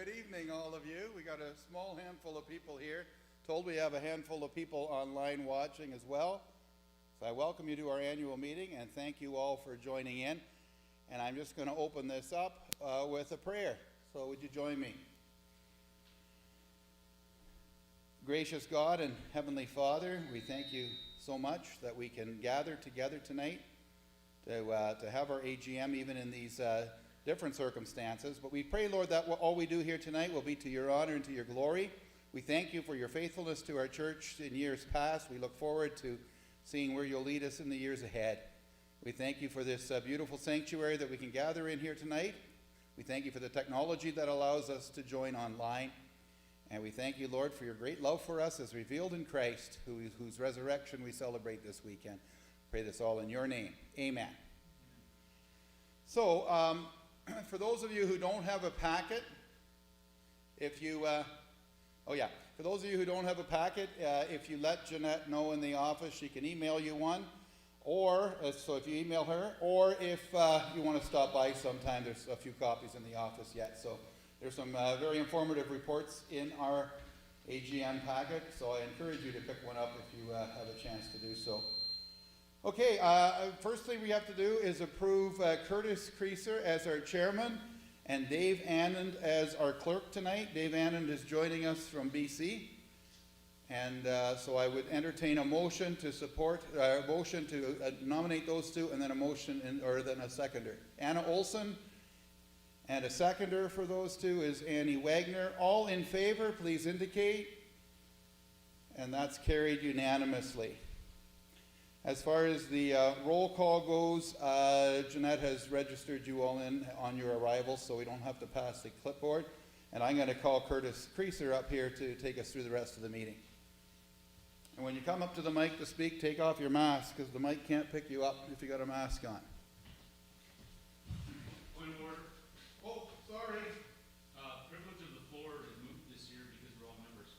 Good evening, all of you. We got a small handful of people here. Told we have a handful of people online watching as well. So I welcome you to our annual meeting and thank you all for joining in. And I'm just going to open this up with a prayer. So would you join me? Gracious God and Heavenly Father, we thank you so much that we can gather together tonight to have our AGM even in these different circumstances. But we pray, Lord, that all we do here tonight will be to your honor and to your glory. We thank you for your faithfulness to our church in years past. We look forward to seeing where you'll lead us in the years ahead. We thank you for this beautiful sanctuary that we can gather in here tonight. We thank you for the technology that allows us to join online. And we thank you, Lord, for your great love for us as revealed in Christ, whose resurrection we celebrate this weekend. Pray this all in your name. Amen. So, for those of you who don't have a packet, if you let Jeanette know in the office, she can email you one, or so if you email her, or if you want to stop by sometime, there's a few copies in the office yet. So there's some very informative reports in our AGM packet, so I encourage you to pick one up if you have a chance to do so. Okay, first thing we have to do is approve Curtis Creaser as our chairman and Dave Annand as our clerk tonight. Dave Annand is joining us from BC. And so I would entertain a motion to nominate those two, and then a motion, then a seconder. Anna Olson, and a seconder for those two is Annie Wagner. All in favor, please indicate. And that's carried unanimously. As far as the roll call goes, Jeanette has registered you all in on your arrival, so we don't have to pass the clipboard. And I'm going to call Curtis Creaser up here to take us through the rest of the meeting. And when you come up to the mic to speak, take off your mask, because the mic can't pick you up if you got a mask on. Point of order. Oh, sorry. Privilege of the floor is moved this year because we're all members.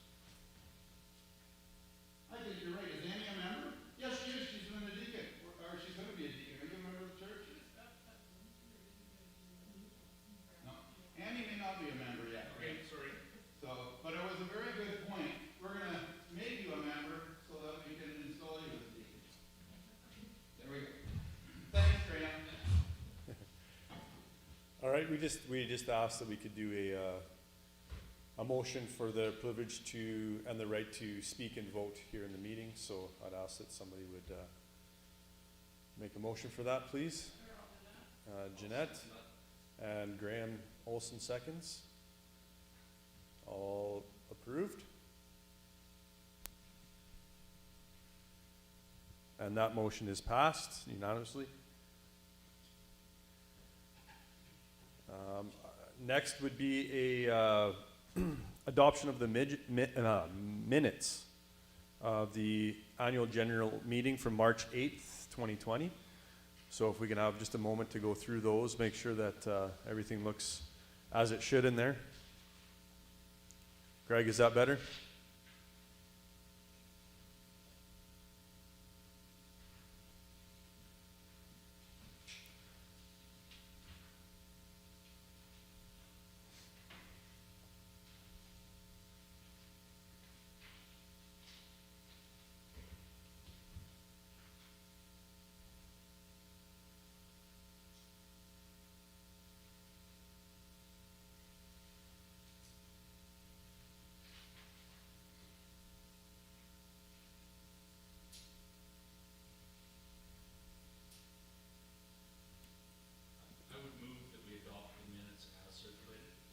I think you're right. Is Annie a member? Yes, she is. She's been a deacon. Or she's going to be a deacon. Are you a member of the church? No. Annie may not be a member yet. Okay, sorry. So, but it was a very good point. We're going to make you a member so that we can install you as a deacon. There we go. Thanks, Graham. All right, we just asked that we could do a motion for the privilege to and the right to speak and vote here in the meeting. So I'd ask that somebody would make a motion for that, please. Jeanette and Graham Olson seconds. All approved. And that motion is passed unanimously. Next would be a adoption of the minutes of the annual general meeting from March 8th, 2020. So if we can have just a moment to go through those, make sure that everything looks as it should in there. Greg, is that better?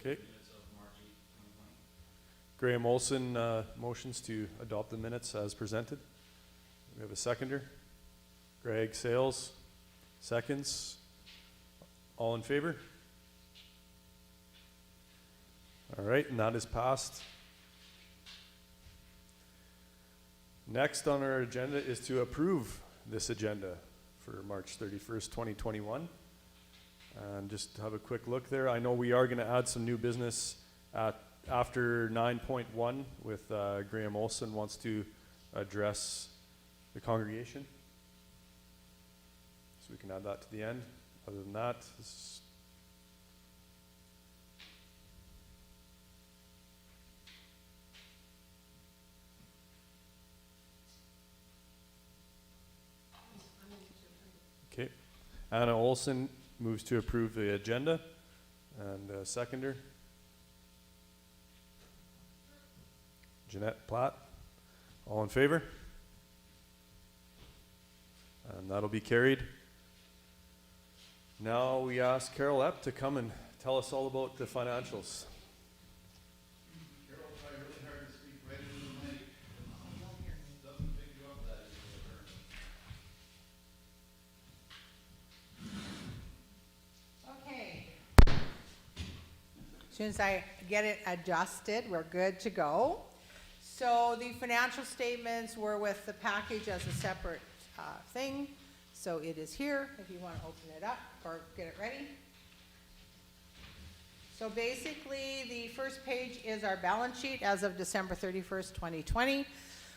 Okay. Graham Olson motions to adopt the minutes as presented. We have a seconder. Greg Sales seconds. All in favor? All right, and that is passed. Next on our agenda is to approve this agenda for March 31st, 2021. And just have a quick look there. I know we are going to add some new business after 9.1 with Graham Olson wants to address the congregation. So we can add that to the end. Other than that, Anna Olson moves to approve the agenda, and seconder. Jeanette Platt. All in favor? And that'll be carried. Now we ask Carol Epp to come and tell us all about the financials. Carol, try really hard to speak right into the mic. Doesn't pick you up that easily. Okay. As soon as I get it adjusted, we're good to go. So the financial statements were with the package as a separate thing. So it is here if you want to open it up or get it ready. So basically, the first page is our balance sheet as of December 31st, 2020.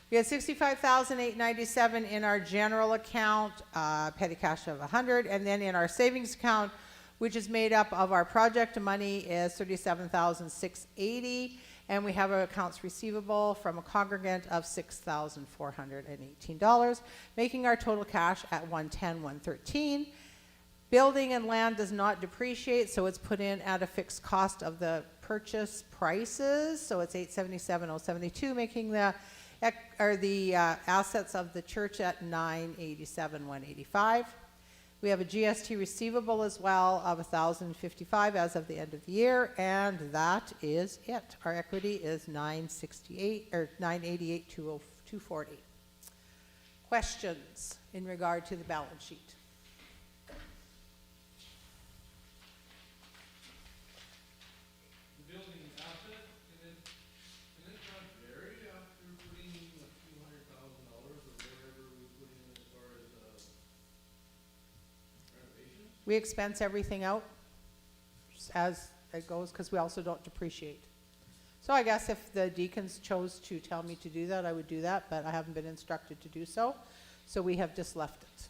We had $65,897 in our general account, petty cash of $100, and then in our savings account, which is made up of our project money, is $37,680, and we have our accounts receivable from a congregant of $6,418, making our total cash at $110,113. Building and land does not depreciate, so it's put in at a fixed cost of the purchase prices, so it's $877,072, making the assets of the church at $987,185. We have a GST receivable as well of $1,055 as of the end of the year, and that is it. Our equity is $988,240. Questions in regard to the balance sheet? The building asset, can it not vary after putting in a few $100,000 or whatever we put in as far as renovations? We expense everything out as it goes because we also don't depreciate. So I guess if the deacons chose to tell me to do that, I would do that, but I haven't been instructed to do so. So we have just left it.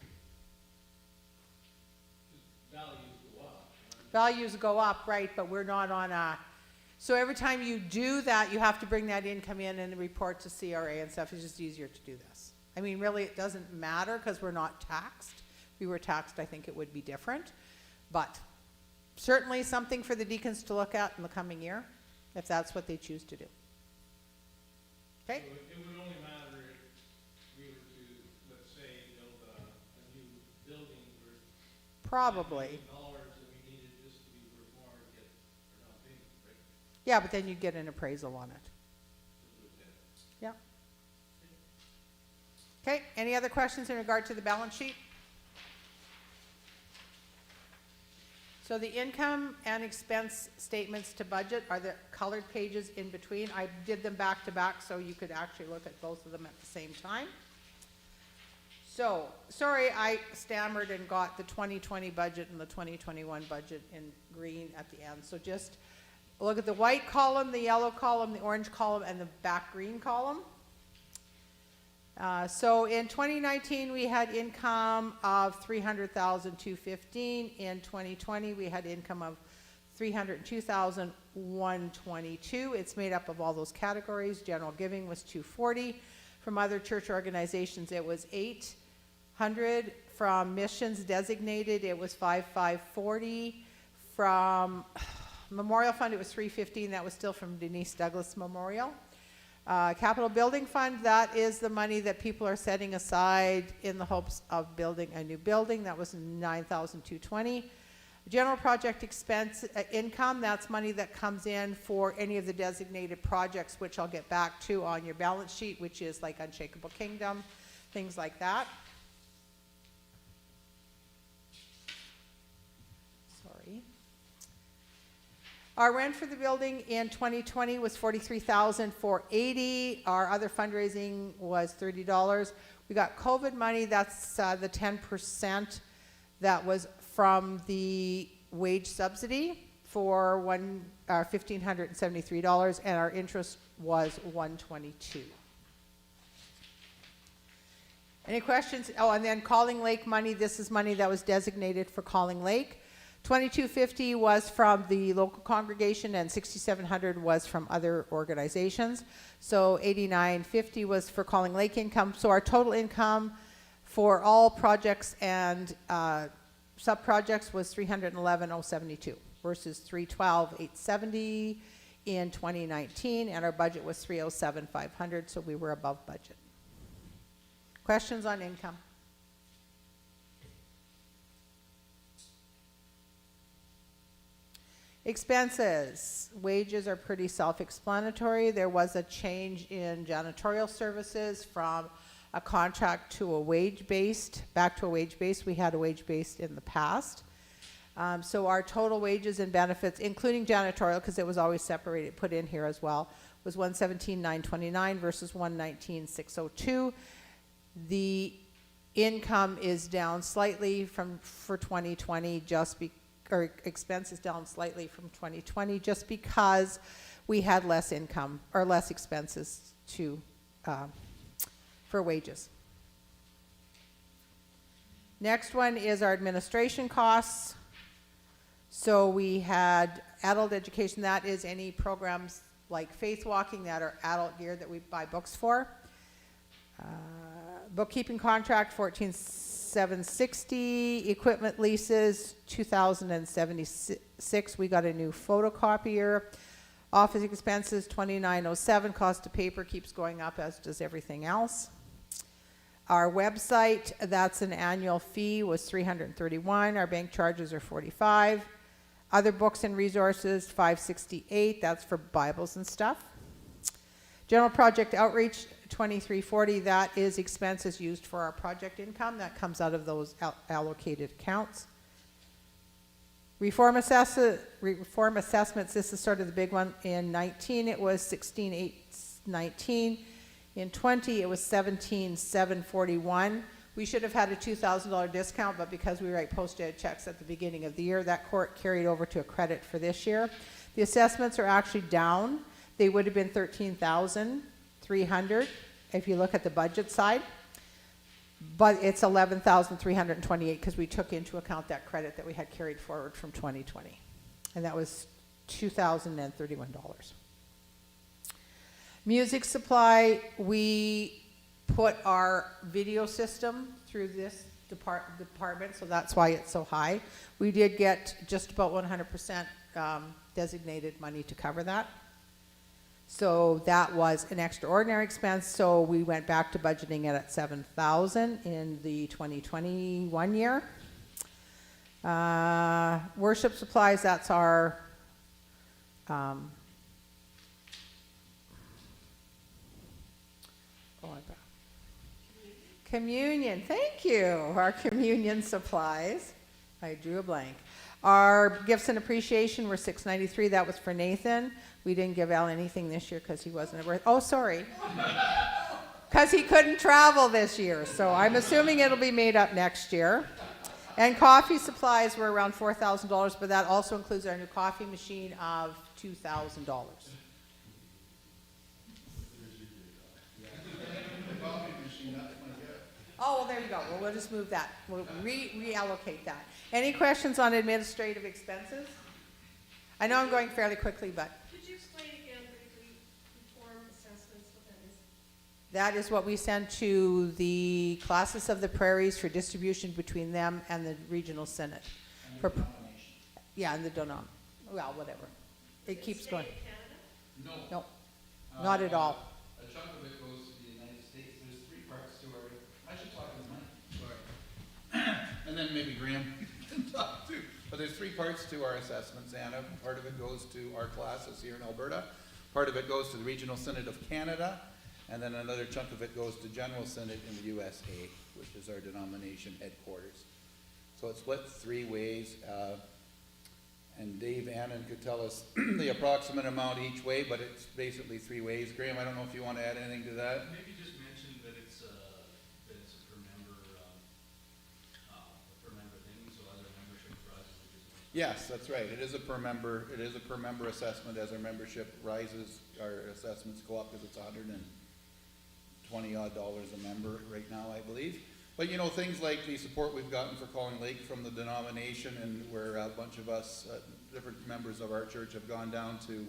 Values go up. Values go up, right, but we're not on a, so every time you do that, you have to bring that income in and report to CRA and stuff. It's just easier to do this. I mean, really, it doesn't matter because we're not taxed. If we were taxed, I think it would be different. But certainly something for the deacons to look at in the coming year, if that's what they choose to do. Okay? So it would only matter if we were to, let's say, build a new building for Probably. $1 million and we needed this to be worth more to get our down payment, right? Yeah, but then you'd get an appraisal on it. Yeah. Okay, any other questions in regard to the balance sheet? So the income and expense statements to budget are the colored pages in between. I did them back to back so you could actually look at both of them at the same time. So, sorry I stammered and got the 2020 budget and the 2021 budget in green at the end. So just look at the white column, the yellow column, the orange column, and the back green column. So in 2019, we had income of $300,215. In 2020, we had income of $302,122. It's made up of all those categories. General giving was $240. From other church organizations, it was $800. From missions designated, it was $540. From Memorial Fund, it was $315. That was still from Denise Douglas Memorial. Capital Building Fund, that is the money that people are setting aside in the hopes of building a new building. That was $9,220. General project expense income, that's money that comes in for any of the designated projects, which I'll get back to on your balance sheet, which is like Unshakable Kingdom, things like that. Sorry. Our rent for the building in 2020 was $43,480. Our other fundraising was $30. We got COVID money, that's the 10% that was from the wage subsidy for $1,573, and our interest was $122. Any questions? Oh, and then Calling Lake money, this is money that was designated for Calling Lake. $2,250 was from the local congregation and $6,700 was from other organizations. So $89.50 was for Calling Lake income. So our total income for all projects and sub-projects was 311,072 versus 312,870 in 2019, and our budget was 307,500, so we were above budget. Questions on income? Expenses. Wages are pretty self-explanatory. There was a change in janitorial services from a contract to a wage-based, back to a wage-based. We had a wage-based in the past. So our total wages and benefits, including janitorial, because it was always separated, put in here as well, was 117,929 versus 119,602. The income is down slightly for 2020, or expense is down slightly from 2020, just because we had less income or less expenses for wages. Next one is our administration costs. So we had adult education, that is any programs like Faith Walking that are adult gear that we buy books for. Bookkeeping contract, 14,760. Equipment leases, 2,076. We got a new photocopier. Office expenses, 2,907. Cost of paper keeps going up, as does everything else. Our website, that's an annual fee, was 331. Our bank charges are 45. Other books and resources, 568. That's for Bibles and stuff. General project outreach, 2340. That is expenses used for our project income. That comes out of those allocated accounts. Reform assessments, this is sort of the big one. In 19, it was 16,819. In 20, it was 17,741. We should have had a $2,000 discount, but because we write postage checks at the beginning of the year, that court carried over to a credit for this year. The assessments are actually down. They would have been 13,300 if you look at the budget side, but it's 11,328 because we took into account that credit that we had carried forward from 2020, and that was $2,031. Music supply, we put our video system through this department, so that's why it's so high. We did get just about 100% designated money to cover that. So that was an extraordinary expense, so we went back to budgeting it at 7,000 in the 2021 year. Worship supplies, that's our communion, thank you. Our communion supplies. I drew a blank. Our gifts and appreciation were $693. That was for Nathan. We didn't give Al anything this year because he wasn't at work. Oh, sorry. Because he couldn't travel this year. So I'm assuming it'll be made up next year. And coffee supplies were around $4,000, but that also includes our new coffee machine of $2,000. Oh, well, there you go. Well, we'll just move that. We'll reallocate that. Any questions on administrative expenses? I know I'm going fairly quickly, but Could you explain again briefly reform assessments, what that is? that is what we send to the classes of the prairies for distribution between them and the regional synod. For, yeah, and the denom. Well, whatever. It keeps going. Stay in Canada? No. No, not at all. A chunk of it goes to the United States. There's three parts to our, I should talk to Mike. Sorry. And then maybe Graham can talk too. But there's three parts to our assessments, Anna. Part of it goes to our classes here in Alberta. Part of it goes to the Regional Synod of Canada. And then another chunk of it goes to General Synod in the USA, which is our denomination headquarters. So it's split three ways. And Dave Annan could tell us the approximate amount each way, but it's basically three ways. Graham, I don't know if you want to add anything to that? Maybe just mention that it's a per member thing, so as our membership rises, it just. Yes, that's right. It is a per member assessment. As our membership rises, our assessments go up because it's $120 odd a member right now, I believe. But you know, things like the support we've gotten for Calling Lake from the denomination, and where a bunch of us, different members of our church, have gone down to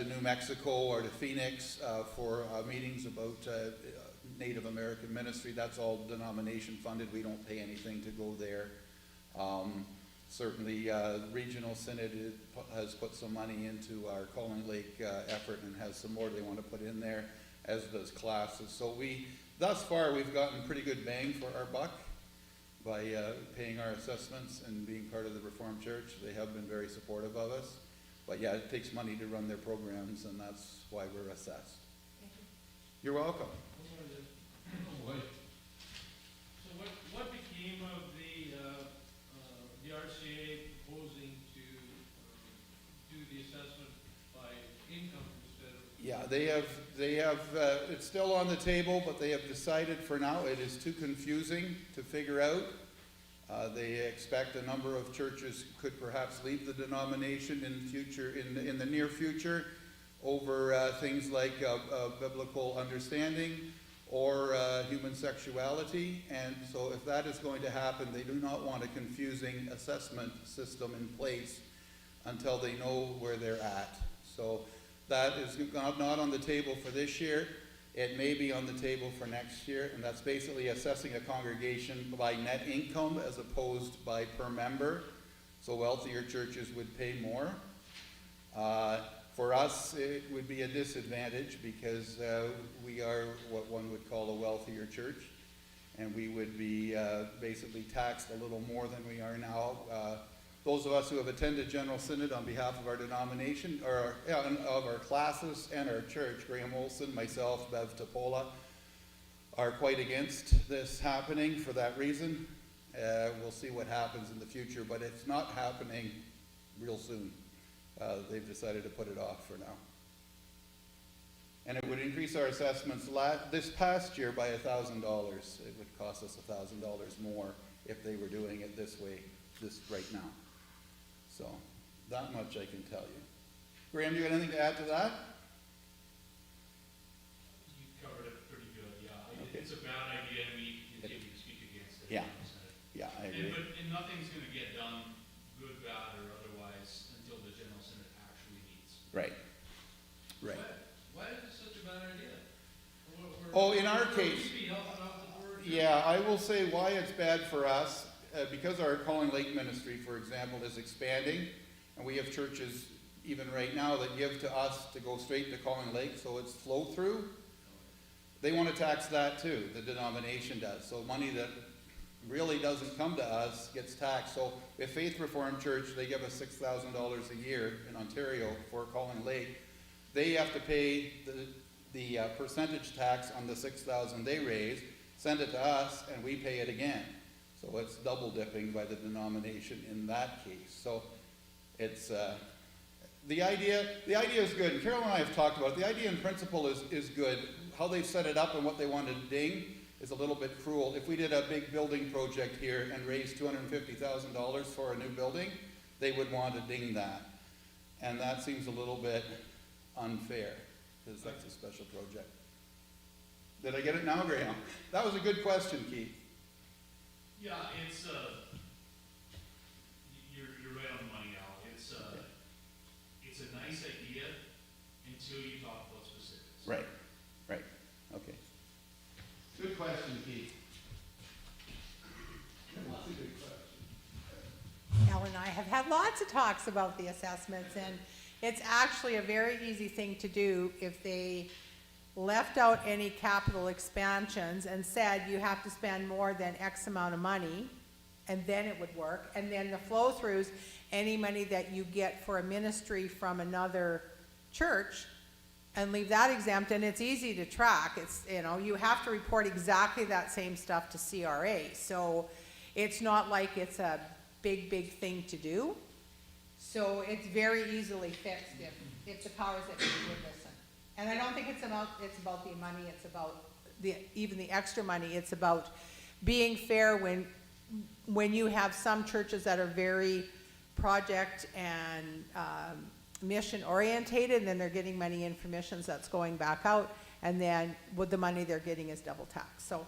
New Mexico or to Phoenix for meetings about Native American ministry. That's all denomination funded. We don't pay anything to go there. Certainly, Regional Synod has put some money into our Calling Lake effort and has some more they want to put in there, as does classes. So thus far, we've gotten pretty good bang for our buck by paying our assessments and being part of the Reformed Church. They have been very supportive of us. But yeah, it takes money to run their programs, and that's why we're assessed. You're welcome. Oh, boy. So what became of the RCA proposing to do the assessment by income instead of? Yeah, they have, it's still on the table, but they have decided for now it is too confusing to figure out. They expect a number of churches could perhaps leave the denomination in the near future over things like biblical understanding or human sexuality. And so if that is going to happen, they do not want a confusing assessment system in place until they know where they're at. So that is not on the table for this year. It may be on the table for next year, and that's basically assessing a congregation by net income as opposed by per member. So wealthier churches would pay more. For us, it would be a disadvantage because we are what one would call a wealthier church, and we would be basically taxed a little more than we are now. Those of us who have attended General Synod on behalf of our denomination, or of our classes and our church, Graham Olson, myself, Bev Topola, are quite against this happening for that reason. We'll see what happens in the future, but it's not happening real soon. They've decided to put it off for now. And it would increase our assessments this past year by $1,000. It would cost us $1,000 more if they were doing it this way, right now. So, that much I can tell you. Graham, you got anything to add to that? You covered it pretty good, yeah. Okay. It's a bad idea, and we continue to speak against it. Yeah. Yeah, I agree. And nothing's gonna get done, good, bad, or otherwise, until the General Synod actually meets. Right. Right. Why is this such a bad idea? Oh, in our case, We be helping out the board. yeah, I will say why it's bad for us, because our Calling Lake ministry, for example, is expanding, and we have churches even right now that give to us to go straight to Calling Lake, so it's flow through. They want to tax that too, the denomination does. So money that really doesn't come to us gets taxed. So if Faith Reformed Church, they give us $6,000 a year in Ontario for Calling Lake, they have to pay the percentage tax on the $6,000 they raise, send it to us, and we pay it again. So it's double dipping by the denomination in that case. So it's, the idea is good. And Carol and I have talked about it. The idea in principle is good. How they set it up and what they want to ding is a little bit cruel. If we did a big building project here and raised $250,000 for a new building, they would want to ding that. And that seems a little bit unfair, because that's a special project. Did I get it now, Graham? That was a good question, Keith. Yeah, it's, you're right on the money, Al. It's a nice idea until you talk about specifics. Right, okay. Good question, Keith. Lots of good questions. Al and I have had lots of talks about the assessments, and it's actually a very easy thing to do if they left out any capital expansions and said you have to spend more than X amount of money, and then it would work. And then the flow-throughs, any money that you get for a ministry from another church, and leave that exempt, and it's easy to track. It's, you have to report exactly that same stuff to CRA. So it's not like it's a big thing to do. So it's very easily fixed if the powers that be would listen. And I don't think it's about the money, it's about even the extra money. It's about being fair when you have some churches that are very project and mission orientated, and then they're getting money in for missions that's going back out, and then with the money they're getting is double tax. So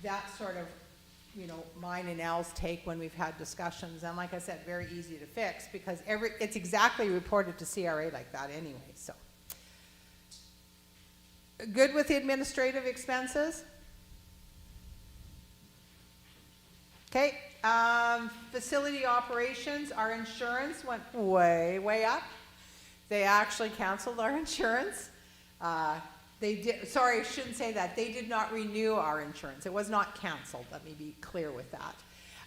that's sort of, mine and Al's take when we've had discussions. And like I said, very easy to fix because it's exactly reported to CRA like that anyway, so. Good with the administrative expenses? Okay, facility operations, our insurance went way, way up. They actually canceled our insurance. They did, sorry, I shouldn't say that. They did not renew our insurance. It was not canceled, let me be clear with that.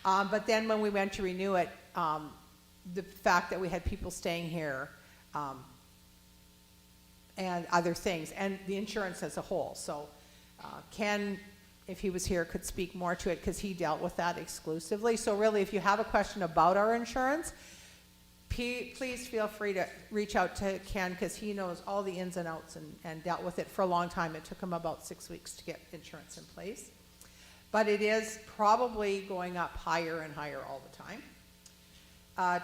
But then when we went to renew it, the fact that we had people staying here, and other things, and the insurance as a whole. So Ken, if he was here, could speak more to it because he dealt with that exclusively. So really, if you have a question about our insurance, please feel free to reach out to Ken because he knows all the ins and outs and dealt with it for a long time. It took him about 6 weeks to get insurance in place. But it is probably going up higher and higher all the time.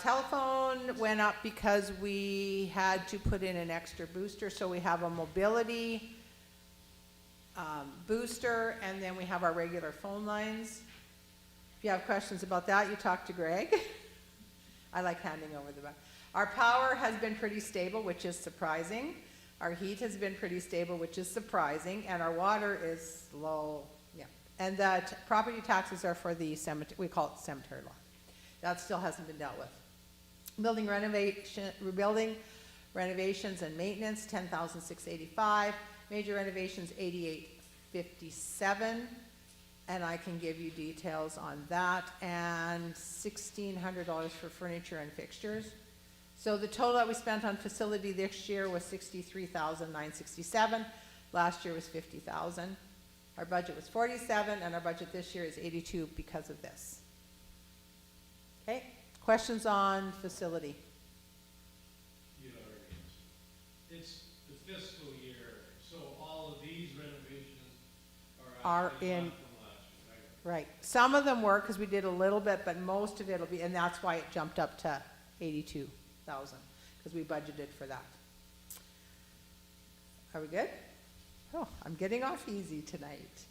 Telephone went up because we had to put in an extra booster, so we have a mobility booster, and then we have our regular phone lines. If you have questions about that, you talk to Greg. I like handing over the back. Our power has been pretty stable, which is surprising. Our heat has been pretty stable, which is surprising, and our water is low. Yeah, and the property taxes are for the cemetery. We call it cemetery law. That still hasn't been dealt with. Building renovations and maintenance, $10,685. Major renovations, $8,857. And I can give you details on that. And $1,600 for furniture and fixtures. So the total that we spent on facility this year was $63,967. Last year was $50,000. Our budget was $47,000, and our budget this year is $82,000 because of this. Okay, questions on facility? You already answered. It's the fiscal year, so all of these renovations Are actually in- not from last year, right? Right. Some of them were because we did a little bit, but most of it will be, and that's why it jumped up to 82,000 because we budgeted for that. Are we good? Oh, I'm getting off easy tonight.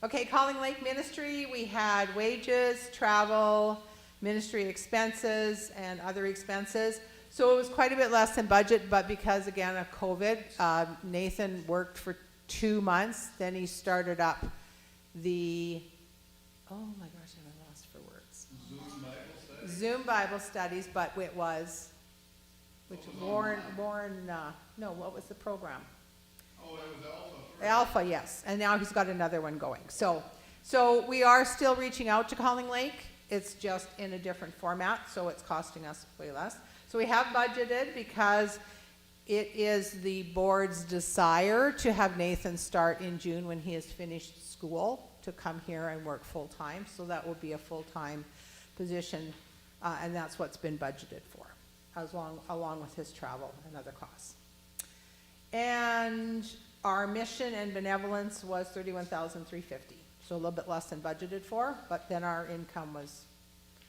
Okay, Calling Lake Ministry, we had wages, travel, ministry expenses, and other expenses. So it was quite a bit less than budget, but because again of COVID, Nathan worked for 2 months. Then he started up the, oh my gosh, I'm lost for words. Zoom Bible studies, but it was, which Warren, no, what was the program? Oh, it was Alpha, yes, and now he's got another one going. So we are still reaching out to Calling Lake. It's just in a different format, so it's costing us way less. So we have budgeted because it is the board's desire to have Nathan start in June when he has finished school to come here and work full-time. So that will be a full-time position, and that's what's been budgeted for, along with his travel and other costs. And our mission and benevolence was $31,350. So a little bit less than budgeted for, but then our income was,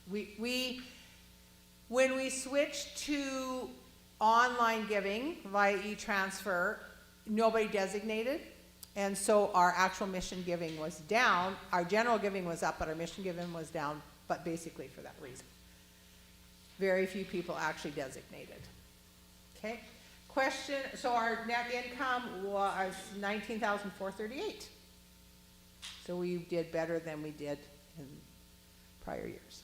when we switched to online giving via e-transfer, nobody designated, and so our actual mission giving was down. Our general giving was up, but our mission giving was down, but basically for that reason. Very few people actually designated. Okay, question, so our net income was $19,438. So we did better than we did in prior years.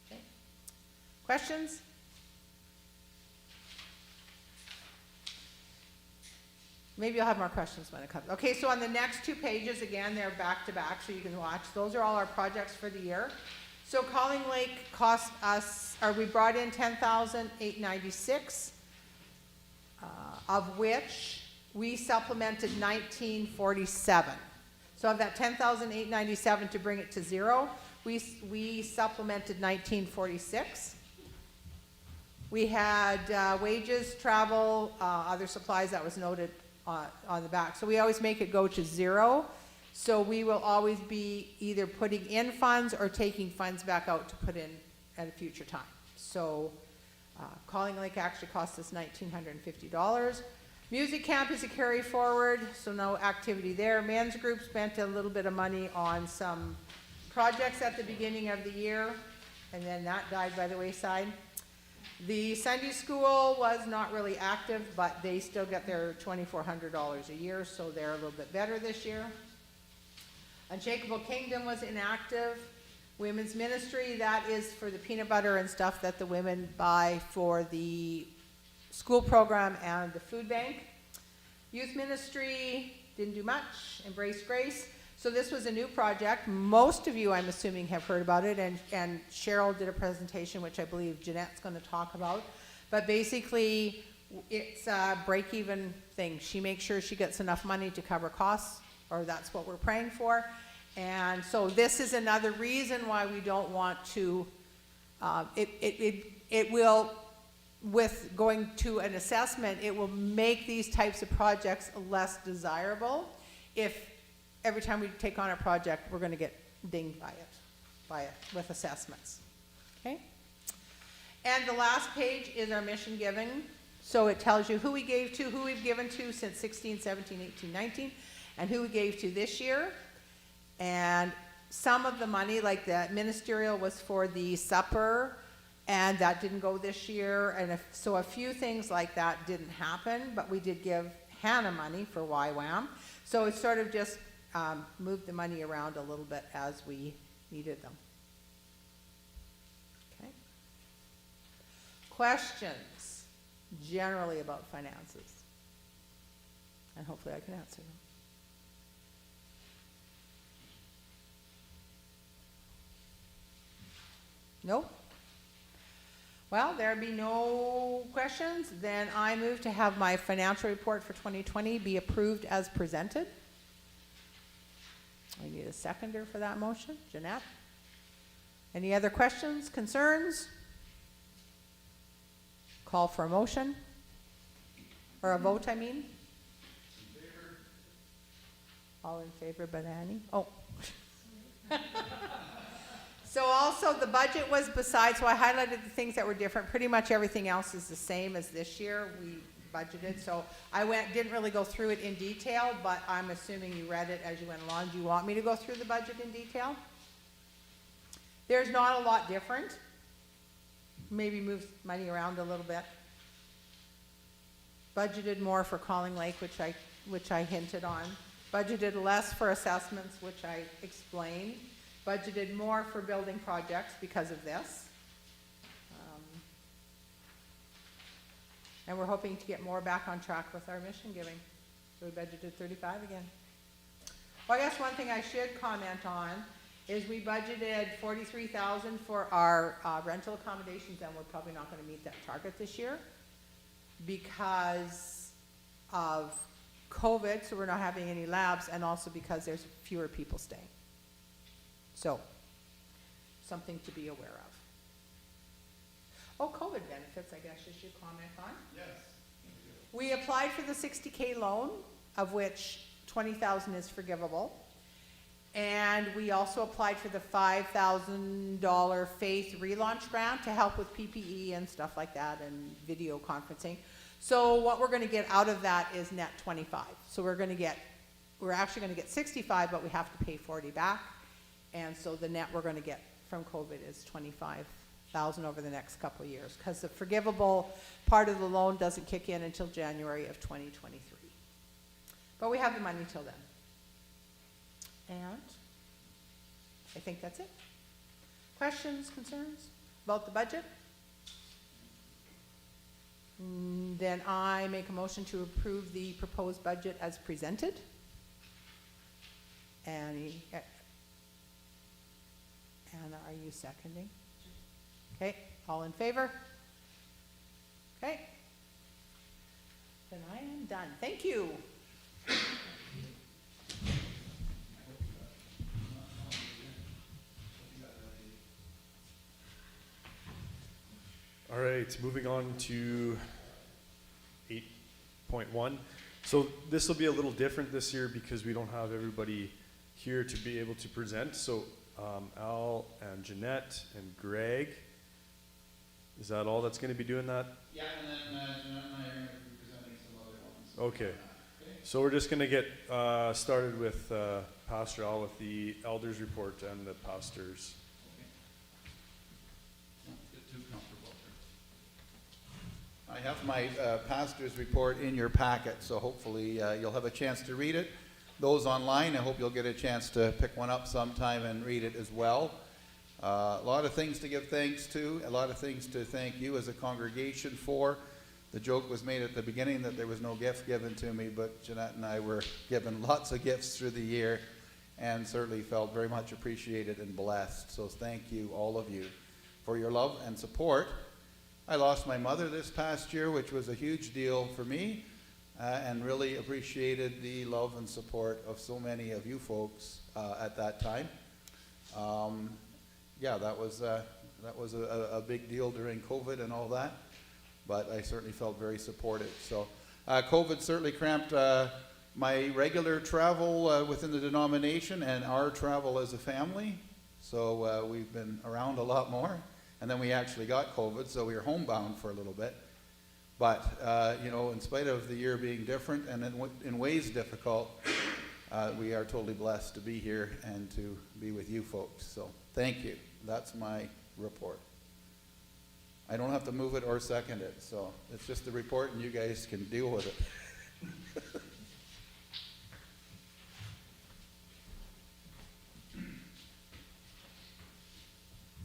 Okay. Questions? Maybe you'll have more questions when it comes. Okay, so on the next 2 pages, again, they're back to back, so you can watch. Those are all our projects for the year. So Calling Lake cost us, or we brought in $10,896, of which we supplemented $1,947. So of that $10,897 to bring it to zero, we supplemented $1,946. We had wages, travel, other supplies that was noted on the back. So we always make it go to zero. So we will always be either putting in funds or taking funds back out to put in at a future time. So Calling Lake actually cost us $1,950. Music camp is a carry forward, so no activity there. Men's group spent a little bit of money on some projects at the beginning of the year, and then that died by the wayside. The Sunday school was not really active, but they still get their $2,400 a year, so they're a little bit better this year. Unshakable Kingdom was inactive. Women's ministry, that is for the peanut butter and stuff that the women buy for the school program and the food bank. Youth ministry, didn't do much. Embrace Grace. So this was a new project. Most of you, I'm assuming, have heard about it, and Cheryl did a presentation, which I believe Jeanette's going to talk about. But basically, it's a break-even thing. She makes sure she gets enough money to cover costs, or that's what we're praying for. And so this is another reason why we don't want to, it will, with going to an assessment, it will make these types of projects less desirable if every time we take on a project, we're going to get dinged by it with assessments. Okay? And the last page is our mission giving. So it tells you who we gave to, who we've given to since 16, 17, 18, 19, and who we gave to this year. And some of the money, like the ministerial, was for the supper, and that didn't go this year. And so a few things like that didn't happen, but we did give Hannah money for YWAM. So it sort of just moved the money around a little bit as we needed them. Okay. Questions generally about finances? And hopefully I can answer them. No? Well, there be no questions. Then I move to have my financial report for 2020 be approved as presented. We need a seconder for that motion. Jeanette? Any other questions, concerns? Call for a motion? Or a vote, I mean? In favor. All in favor but Annie? Oh. So also the budget was beside, so I highlighted the things that were different. Pretty much everything else is the same as this year we budgeted. So I didn't really go through it in detail, but I'm assuming you read it as you went along. Do you want me to go through the budget in detail? There's not a lot different. Maybe move money around a little bit. Budgeted more for Calling Lake, which I hinted on. Budgeted less for assessments, which I explained. Budgeted more for building projects because of this. And we're hoping to get more back on track with our mission giving. So we budgeted 35 again. Well, I guess one thing I should comment on is we budgeted $43,000 for our rental accommodations, and we're probably not going to meet that target this year because of COVID, so we're not having any labs, and also because there's fewer people staying. So, something to be aware of. Oh, COVID benefits, I guess you should comment on. Yes. We applied for the $60K loan, of which $20,000 is forgivable. And we also applied for the $5,000 Faith relaunch grant to help with PPE and stuff like that and video conferencing. So what we're going to get out of that is net 25. So we're actually going to get 65, but we have to pay 40 back. And so the net we're going to get from COVID is 25,000 over the next couple of years, because the forgivable part of the loan doesn't kick in until January of 2023. But we have the money till then. And I think that's it. Questions, concerns about the budget? Then I make a motion to approve the proposed budget as presented. Anna, are you seconding? Okay, all in favor? Okay. Then I am done. Thank you. All right, moving on to 8.1. So this will be a little different this year because we don't have everybody here to be able to present. So Al and Jeanette and Greg, is that all that's going to be doing that? Yeah, and then Jeanette and I are going to be presenting some other ones. Okay. So we're just going to get started with Pastor Al with the elders report and the pastors. Don't get too comfortable. I have my pastor's report in your packet, so hopefully you'll have a chance to read it. Those online, I hope you'll get a chance to pick one up sometime and read it as well. A lot of things to give thanks to, a lot of things to thank you as a congregation for. The joke was made at the beginning that there was no gift given to me, but Jeanette and I were given lots of gifts through the year and certainly felt very much appreciated and blessed. So thank you, all of you, for your love and support. I lost my mother this past year, which was a huge deal for me, and really appreciated the love and support of so many of you folks at that time. Yeah, that was a big deal during COVID and all that, but I certainly felt very supported. So COVID certainly cramped my regular travel within the denomination and our travel as a family. So we've been around a lot more. And then we actually got COVID, so we were homebound for a little bit. But, you know, in spite of the year being different and in ways difficult, we are totally blessed to be here and to be with you folks. So thank you. That's my report. I don't have to move it or second it, so it's just the report and you guys can deal with it.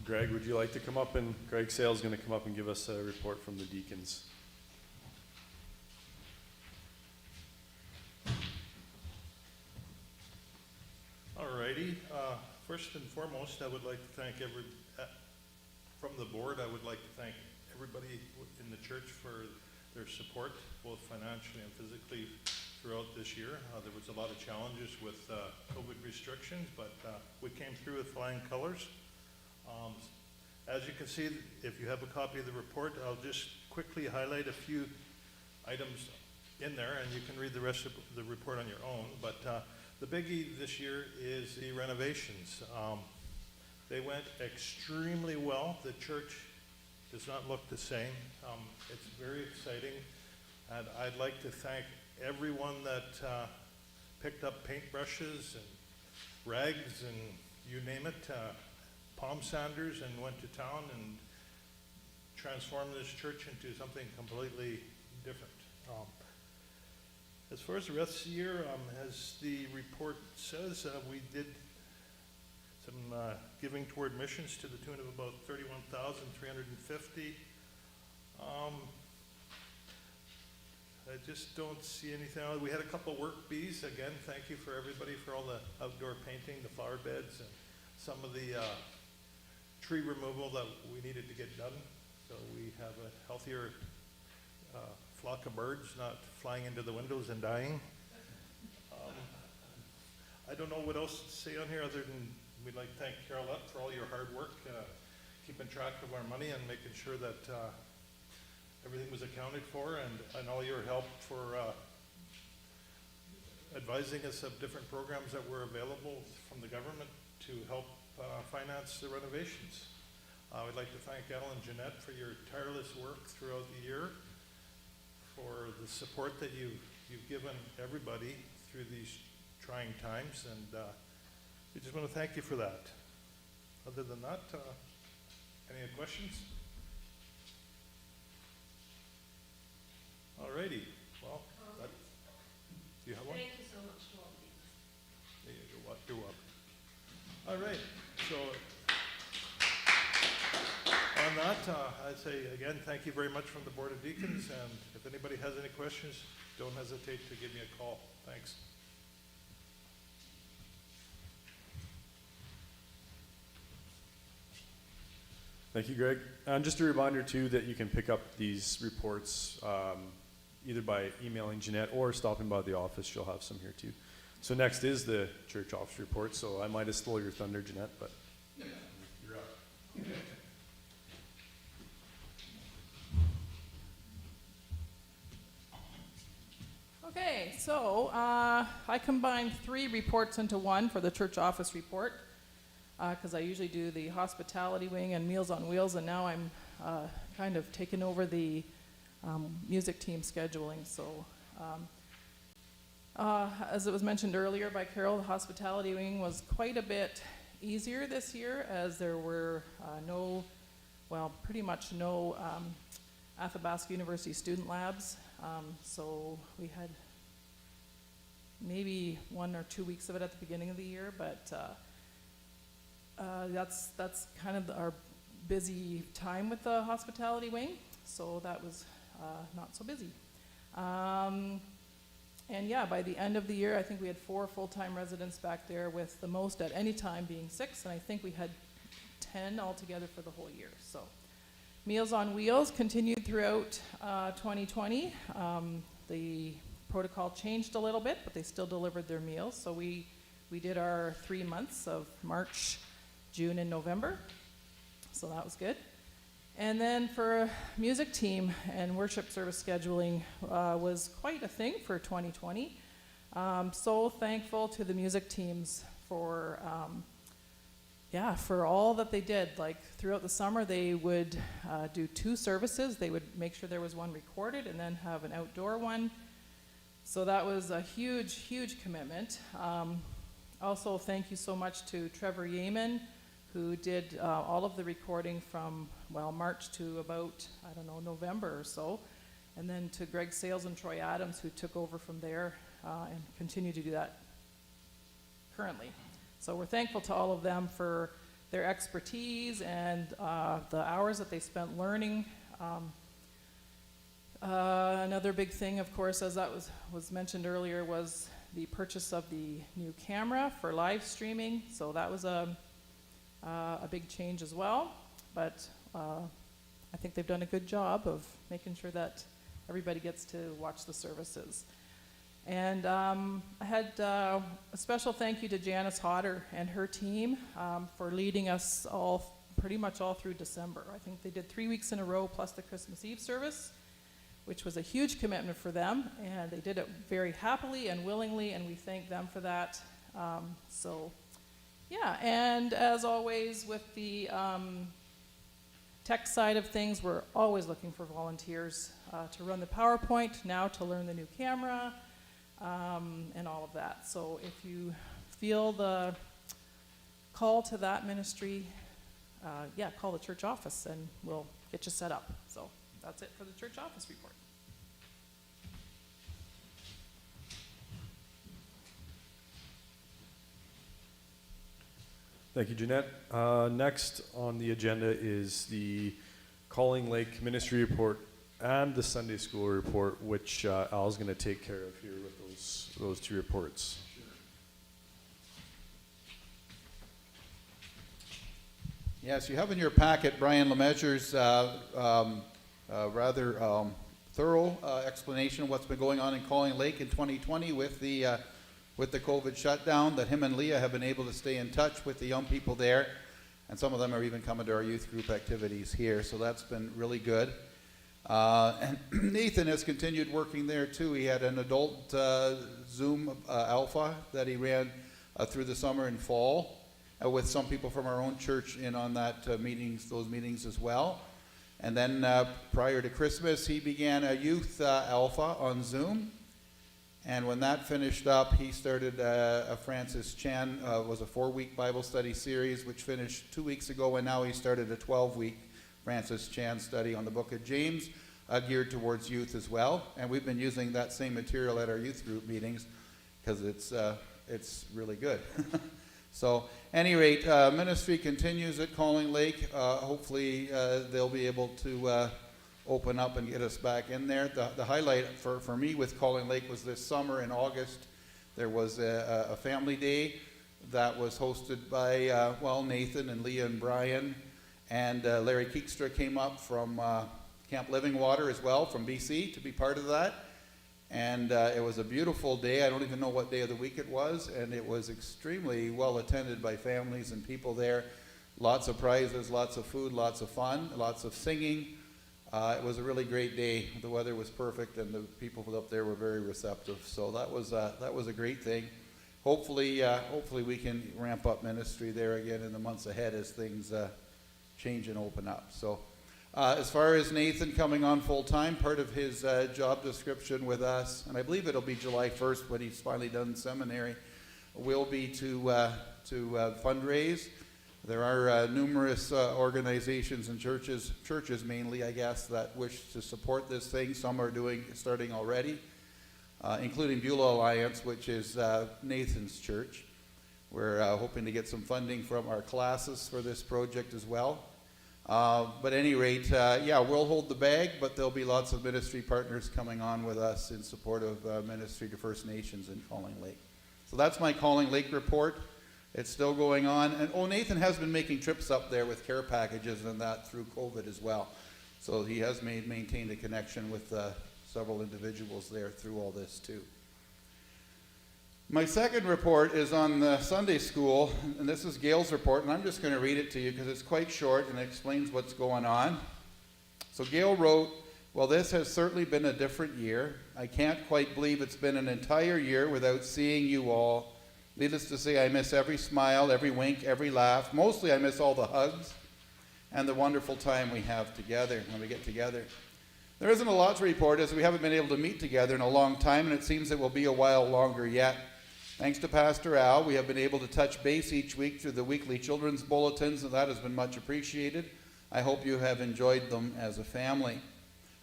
Greg, would you like to come up, and Greg Sale's going to come up and give us a report from the Deacons. Alrighty, first and foremost, I would like to thank from the board, I would like to thank everybody in the church for their support, both financially and physically throughout this year. There was a lot of challenges with COVID restrictions, but we came through with flying colors. As you can see, if you have a copy of the report, I'll just quickly highlight a few items in there, and you can read the rest of the report on your own. But the biggie this year is the renovations. They went extremely well. The church does not look the same. It's very exciting, and I'd like to thank everyone that picked up paintbrushes and rags and you name it, palm sanders, and went to town and transformed this church into something completely different. As far as the rest of the year, as the report says, we did some giving toward missions to the tune of about $31,350. I just don't see anything else. We had a couple work bees. Again, thank you for everybody for all the outdoor painting, the flower beds, and some of the tree removal that we needed to get done. So we have a healthier flock of birds not flying into the windows and dying. I don't know what else to say on here other than we'd like to thank Carolette for all your hard work, keeping track of our money and making sure that everything was accounted for, and all your help for advising us of different programs that were available from the government to help finance the renovations. I would like to thank Gail and Jeanette for your tireless work throughout the year, for the support that you've given everybody through these trying times, and we just want to thank you for that. Other than that, any questions? Alrighty, well, do you have one? Thank you so much to all of you. You're welcome. All right, so on that, I'd say again, thank you very much from the Board of Deacons, and if anybody has any questions, don't hesitate to give me a call. Thanks. Thank you, Greg. And just a reminder too that you can pick up these reports either by emailing Jeanette or stopping by the office. She'll have some here too. So next is the church office report. So I might have stole your thunder, Jeanette, but you're up. Okay, so I combined 3 reports into one for the church office report, because I usually do the hospitality wing and Meals on Wheels, and now I'm kind of taking over the music team scheduling. So as it was mentioned earlier by Carol, the hospitality wing was quite a bit easier this year, as there were pretty much no Athabasca University student labs. So we had maybe 1 or 2 weeks of it at the beginning of the year, but that's kind of our busy time with the hospitality wing, so that was not so busy. And yeah, by the end of the year, I think we had 4 full-time residents back there, with the most at any time being 6, and I think we had 10 altogether for the whole year. So Meals on Wheels continued throughout 2020. The protocol changed a little bit, but they still delivered their meals. So we did our 3 months of March, June, and November. So that was good. And then for music team and worship service scheduling was quite a thing for 2020. So thankful to the music teams for for all that they did. Like throughout the summer, they would do 2 services. They would make sure there was one recorded and then have an outdoor one. So that was a huge, huge commitment. Also, thank you so much to Trevor Yeaman, who did all of the recording from, March to about, November or so. And then to Greg Sales and Troy Adams, who took over from there and continue to do that currently. So we're thankful to all of them for their expertise and the hours that they spent learning. Another big thing, of course, as that was mentioned earlier, was the purchase of the new camera for live streaming. So that was a big change as well. But I think they've done a good job of making sure that everybody gets to watch the services. And I had a special thank you to Janice Hodder and her team for leading us pretty much all through December. I think they did 3 weeks in a row plus the Christmas Eve service, which was a huge commitment for them, and they did it very happily and willingly, and we thank them for that. And as always with the tech side of things, we're always looking for volunteers to run the PowerPoint, now to learn the new camera, and all of that. So if you feel the call to that ministry, call the church office and we'll get you set up. So that's it for the church office report. Thank you, Jeanette. Next on the agenda is the Calling Lake Ministry Report and the Sunday School Report, which Al's going to take care of here with those 2 reports. Yes, you have in your packet Brian LeMesure's rather thorough explanation of what's been going on in Calling Lake in 2020 with the COVID shutdown, that him and Leah have been able to stay in touch with the young people there, and some of them are even coming to our youth group activities here, so that's been really good. And Nathan has continued working there too. He had an adult Zoom alpha that he ran through the summer and fall with some people from our own church in on those meetings as well. And then prior to Christmas, he began a youth alpha on Zoom. And when that finished up, he started a Francis Chan, was a 4-week Bible study series, which finished 2 weeks ago, and now he started a 12-week Francis Chan study on the book of James, geared towards youth as well. And we've been using that same material at our youth group meetings because it's really good. So, any rate, ministry continues at Calling Lake. Hopefully, they'll be able to open up and get us back in there. The highlight for me with Calling Lake was this summer in August. There was a family day that was hosted by, Nathan and Leah and Brian. And Larry Keekstra came up from Camp Living Water as well, from BC, to be part of that. And it was a beautiful day. I don't even know what day of the week it was. And it was extremely well attended by families and people there. Lots of prizes, lots of food, lots of fun, lots of singing. It was a really great day. The weather was perfect, and the people up there were very receptive. So that was a great thing. Hopefully we can ramp up ministry there again in the months ahead as things change and open up. So as far as Nathan coming on full time, part of his job description with us, and I believe it'll be July 1st when he's finally done seminary, will be to fundraise. There are numerous organizations and churches mainly, I guess, that wish to support this thing. Some are starting already, including Beulah Alliance, which is Nathan's church. We're hoping to get some funding from our classes for this project as well. But at any rate, yeah, we'll hold the bag, but there'll be lots of ministry partners coming on with us in support of ministry to First Nations in Calling Lake. So that's my Calling Lake report. It's still going on. And Nathan has been making trips up there with care packages and that through COVID as well. So he has maintained a connection with several individuals there through all this too. My second report is on the Sunday school, and this is Gail's report, and I'm just going to read it to you because it's quite short and it explains what's going on. So Gail wrote, "Well, this has certainly been a different year. I can't quite believe it's been an entire year without seeing you all. Needless to say, I miss every smile, every wink, every laugh. Mostly I miss all the hugs and the wonderful time we have together when we get together. There isn't a lot to report as we haven't been able to meet together in a long time, and it seems it will be a while longer yet. Thanks to Pastor Al, we have been able to touch base each week through the weekly children's bulletins, and that has been much appreciated. I hope you have enjoyed them as a family.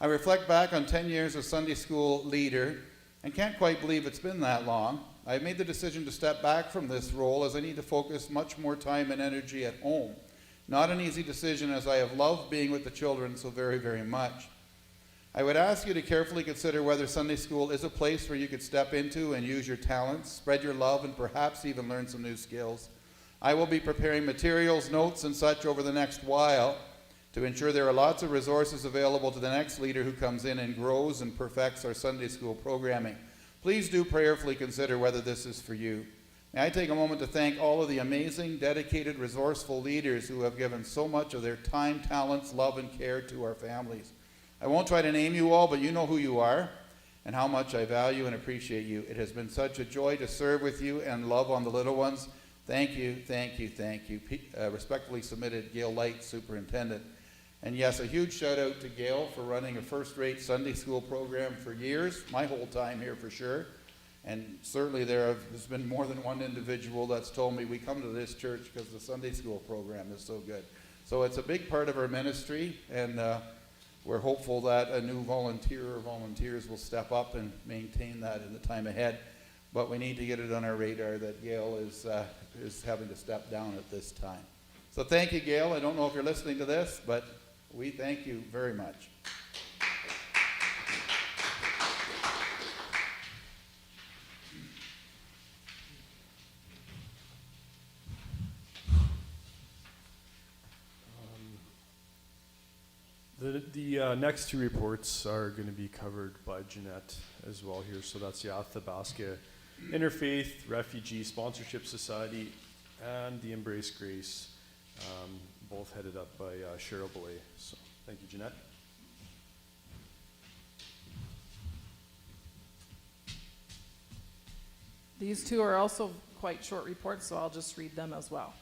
I reflect back on 10 years as Sunday school leader and can't quite believe it's been that long. I've made the decision to step back from this role as I need to focus much more time and energy at home. Not an easy decision as I have loved being with the children so very, very much. I would ask you to carefully consider whether Sunday school is a place where you could step into and use your talents, spread your love, and perhaps even learn some new skills. I will be preparing materials, notes, and such over the next while to ensure there are lots of resources available to the next leader who comes in and grows and perfects our Sunday school programming. Please do prayerfully consider whether this is for you. May I take a moment to thank all of the amazing, dedicated, resourceful leaders who have given so much of their time, talents, love, and care to our families. I won't try to name you all, but you know who you are and how much I value and appreciate you. It has been such a joy to serve with you and love on the little ones. Thank you, thank you, thank you. Respectfully submitted, Gail Light, Superintendent. And yes, a huge shout out to Gail for running a first-rate Sunday school program for years, my whole time here for sure. And certainly there's been more than one individual that's told me we come to this church because the Sunday school program is so good. So it's a big part of our ministry, and we're hopeful that a new volunteer or volunteers will step up and maintain that in the time ahead. But we need to get it on our radar that Gail is having to step down at this time. So thank you, Gail. I don't know if you're listening to this, but we thank you very much. The next two reports are going to be covered by Jeanette as well here. So that's the Athabasca Interfaith Refugee Sponsorship Society and the Embrace Grace, both headed up by Cheryl Boulay. So thank you, Jeanette. These two are also quite short reports, so I'll just read them as well.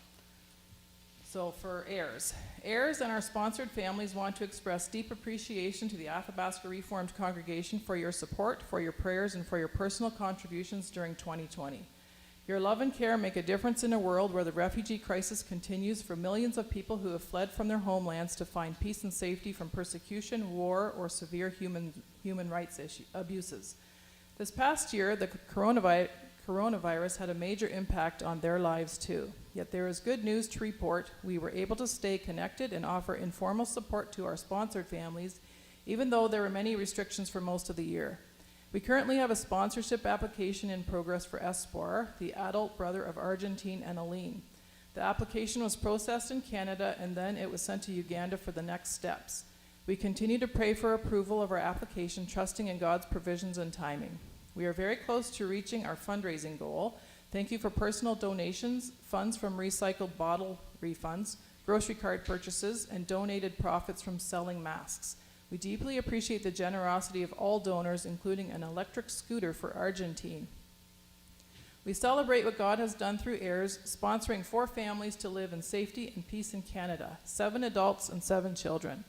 So for heirs and our sponsored families want to express deep appreciation to the Athabasca Reformed Congregation for your support, for your prayers, and for your personal contributions during 2020. Your love and care make a difference in a world where the refugee crisis continues for millions of people who have fled from their homelands to find peace and safety from persecution, war, or severe human rights abuses. This past year, the coronavirus had a major impact on their lives too. Yet there is good news to report. We were able to stay connected and offer informal support to our sponsored families, even though there were many restrictions for most of the year. We currently have a sponsorship application in progress for Espoir, the adult brother of Argentine and Aline. The application was processed in Canada and then it was sent to Uganda for the next steps. We continue to pray for approval of our application, trusting in God's provisions and timing. We are very close to reaching our fundraising goal. Thank you for personal donations, funds from recycled bottle refunds, grocery card purchases, and donated profits from selling masks. We deeply appreciate the generosity of all donors, including an electric scooter for Argentine. We celebrate what God has done through heirs, sponsoring 4 families to live in safety and peace in Canada, 7 adults and 7 children.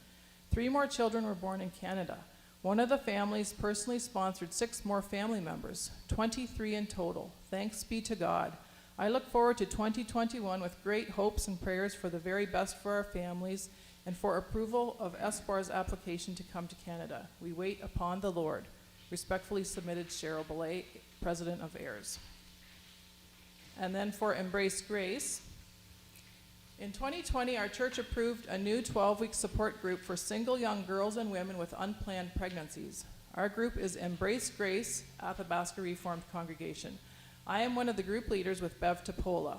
3 more children were born in Canada. One of the families personally sponsored 6 more family members, 23 in total. Thanks be to God. I look forward to 2021 with great hopes and prayers for the very best for our families and for approval of Espoir's application to come to Canada. We wait upon the Lord. Respectfully submitted, Cheryl Boulay, President of heirs. And then for Embrace Grace, in 2020, our church approved a new 12-week support group for single young girls and women with unplanned pregnancies. Our group is Embrace Grace, Athabasca Reformed Congregation. I am one of the group leaders with Bev Topola.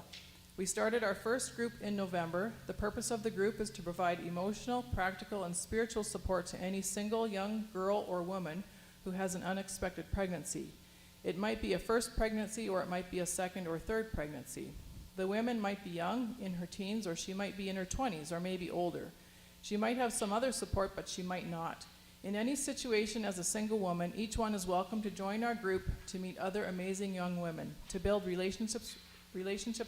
We started our first group in November. The purpose of the group is to provide emotional, practical, and spiritual support to any single young girl or woman who has an unexpected pregnancy. It might be a first pregnancy, or it might be a second or third pregnancy. The woman might be young, in her teens, or she might be in her 20s, or maybe older. She might have some other support, but she might not. In any situation as a single woman, each one is welcome to join our group to meet other amazing young women, to build relationships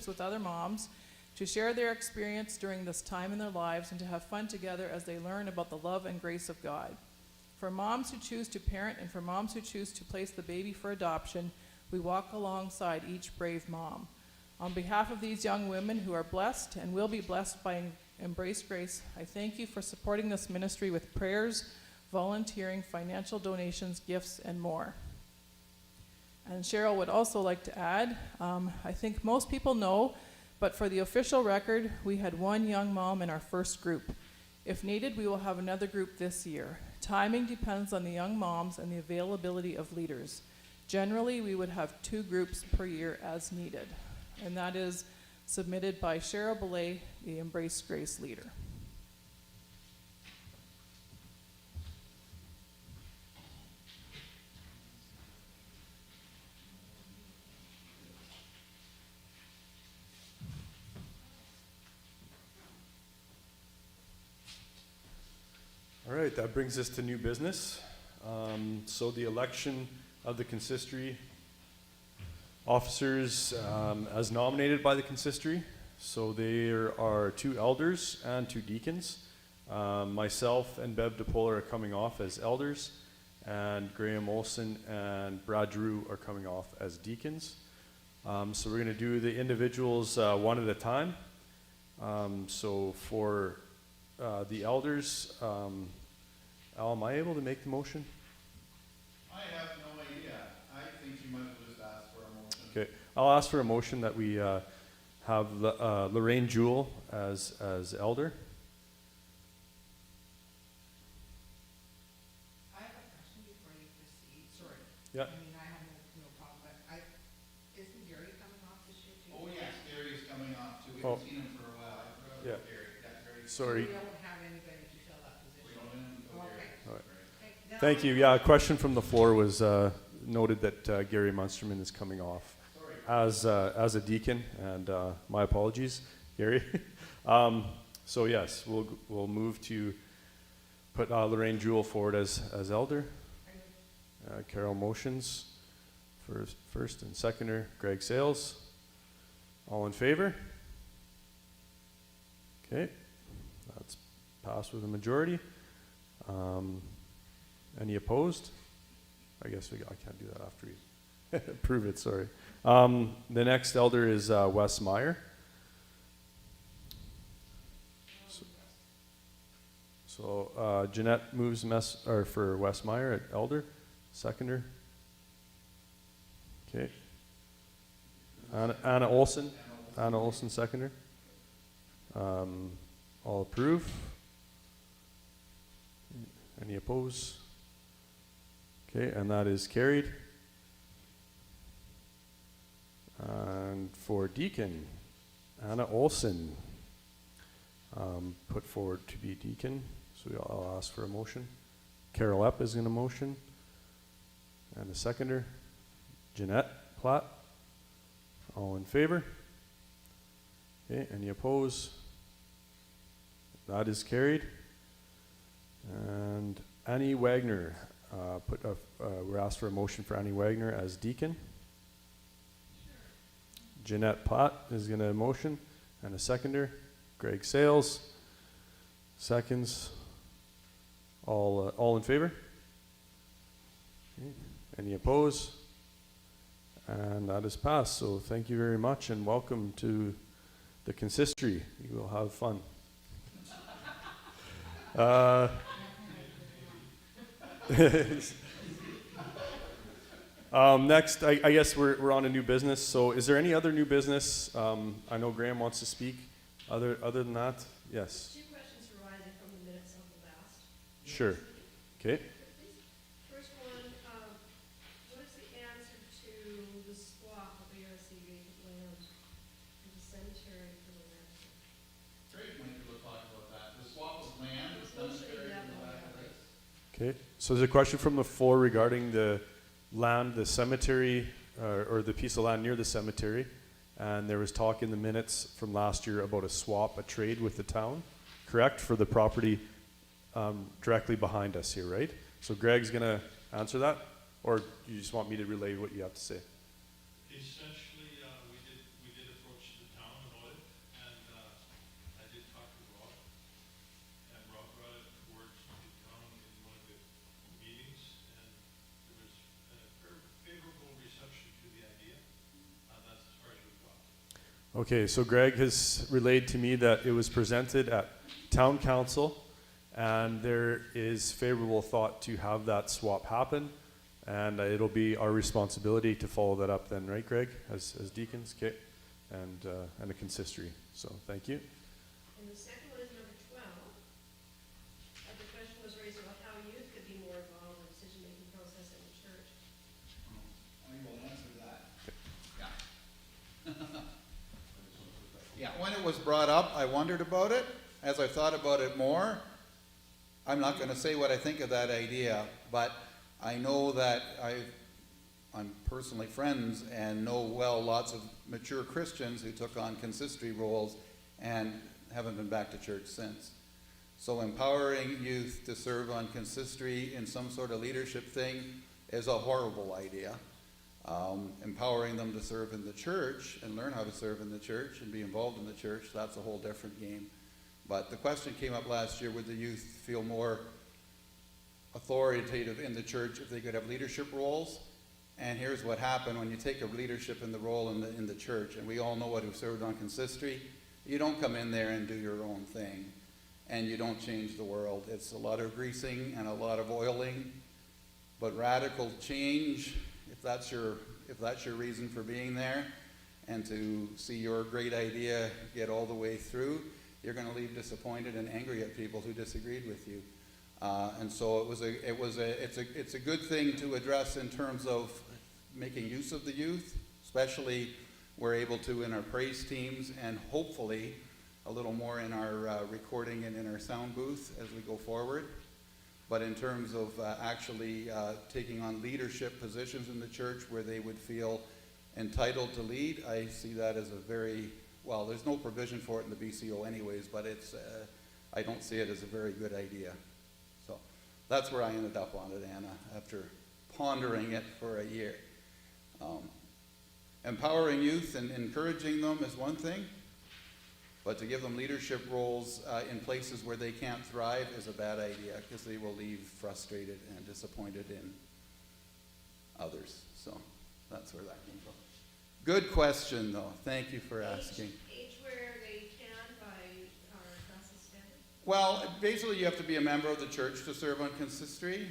with other moms, to share their experience during this time in their lives, and to have fun together as they learn about the love and grace of God. For moms who choose to parent and for moms who choose to place the baby for adoption, we walk alongside each brave mom. On behalf of these young women who are blessed and will be blessed by Embrace Grace, I thank you for supporting this ministry with prayers, volunteering, financial donations, gifts, and more. And Cheryl would also like to add, I think most people know, but for the official record, we had one young mom in our first group. If needed, we will have another group this year. Timing depends on the young moms and the availability of leaders. Generally, we would have 2 groups per year as needed. And that is submitted by Cheryl Belay, the Embrace Grace leader. All right, that brings us to new business. So the election of the consistory officers as nominated by the consistory. So there are 2 elders and 2 deacons. Myself and Bev DePola are coming off as elders, and Graham Olson and Brad Drew are coming off as deacons. So we're going to do the individuals one at a time. So for the elders, Al, am I able to make the motion? I have no idea. I think you might as well just ask for a motion. Okay, I'll ask for a motion that we have Lorraine Jewell as elder. I have a question before you proceed. Sorry. Yeah. I mean, I have no problem, but isn't Gary coming off this year too? Oh, yes, Gary's coming off too. We Oh. haven't seen him for a while. I forgot Yeah. about Gary. Yeah, Gary. Sorry. We don't have anybody to fill that We position. don't know Gary. Okay. All right. Okay, then Thank you. Yeah, a question from the floor was noted that Gary Munsterman is coming off as a deacon, and my apologies, Gary. So yes, we'll move to put Lorraine Jewell forward as elder. Carol motions for first and seconder. Greg Sales. All in favor? Okay, that's passed with a majority. Any opposed? I guess I can't do that after we approve it, sorry. The next elder is Wes Meyer. So Jeanette moves for Wes Meyer at elder, seconder. Okay. Anna Olson, seconder. All approve. Any oppose? Okay, and that is carried. And for deacon, Anna Olson, put forward to be deacon. So I'll ask for a motion. Carol Epp is going to motion. And a seconder, Jeanette Platt. All in favor? Okay, any oppose? That is carried. And Annie Wagner, we're asked for a motion for Annie Wagner as deacon. Jeanette Platt is going to motion, and a seconder, Greg Sales. Seconds. All in favor? Okay. Any opposed? And that is passed. So thank you very much, and welcome to the consistory. You will have fun. Next, I guess we're on a new business. So is there any other new business? I know Graham wants to speak. Other than that, yes. Two questions arising from the minutes of the last. Sure. Okay. First one, what is the answer to the swap of the RC vacant land in the cemetery for the land? Great, when you were talking about that, the swap of land, the cemetery in the back of this. Okay. So there's a question from the floor regarding the land, the cemetery, or the piece of land near the cemetery. And there was talk in the minutes from last year about a swap, a trade with the town, correct? For the property directly behind us here, right? So Greg's gonna answer that? Or you just want me to relay what you have to say? Essentially, we did approach the town about it, and I did talk to Rob, and Rob brought it towards the town in one of the meetings, and there was a very favorable reception to the idea. That's as far as we've got. Okay, so Greg has relayed to me that it was presented at town council, and there is favorable thought to have that swap happen, and it'll be our responsibility to follow that up then, right, Greg, as deacons? Okay, and a consistory. So thank you. And the second one is number 12. The question was raised about how youth could be more involved in the decision-making process in the church. I will answer that. Yeah. Yeah, when it was brought up, I wondered about it. As I thought about it more, I'm not going to say what I think of that idea, but I know that I'm personally friends and know well lots of mature Christians who took on consistory roles and haven't been back to church since. So empowering youth to serve on consistory in some sort of leadership thing is a horrible idea. Empowering them to serve in the church and learn how to serve in the church and be involved in the church, that's a whole different game. But the question came up last year, would the youth feel more authoritative in the church if they could have leadership roles? And here's what happened when you take a leadership in the role in the church, and we all know what who served on consistory, you don't come in there and do your own thing, and you don't change the world. It's a lot of greasing and a lot of oiling, but radical change, if that's your reason for being there, and to see your great idea get all the way through, you're going to leave disappointed and angry at people who disagreed with you. And so it's a good thing to address in terms of making use of the youth, especially we're able to in our praise teams and hopefully a little more in our recording and in our sound booth as we go forward. But in terms of actually taking on leadership positions in the church where they would feel entitled to lead, I see that as a very, well, there's no provision for it in the BCO anyways, but I don't see it as a very good idea. So that's where I ended up on it, Anna, after pondering it for a year. Empowering youth and encouraging them is one thing, but to give them leadership roles in places where they can't thrive is a bad idea because they will leave frustrated and disappointed in others. So that's where that came from. Good question, though. Thank you for asking. Age where they can by our council standard? Well, basically you have to be a member of the church to serve on consistory,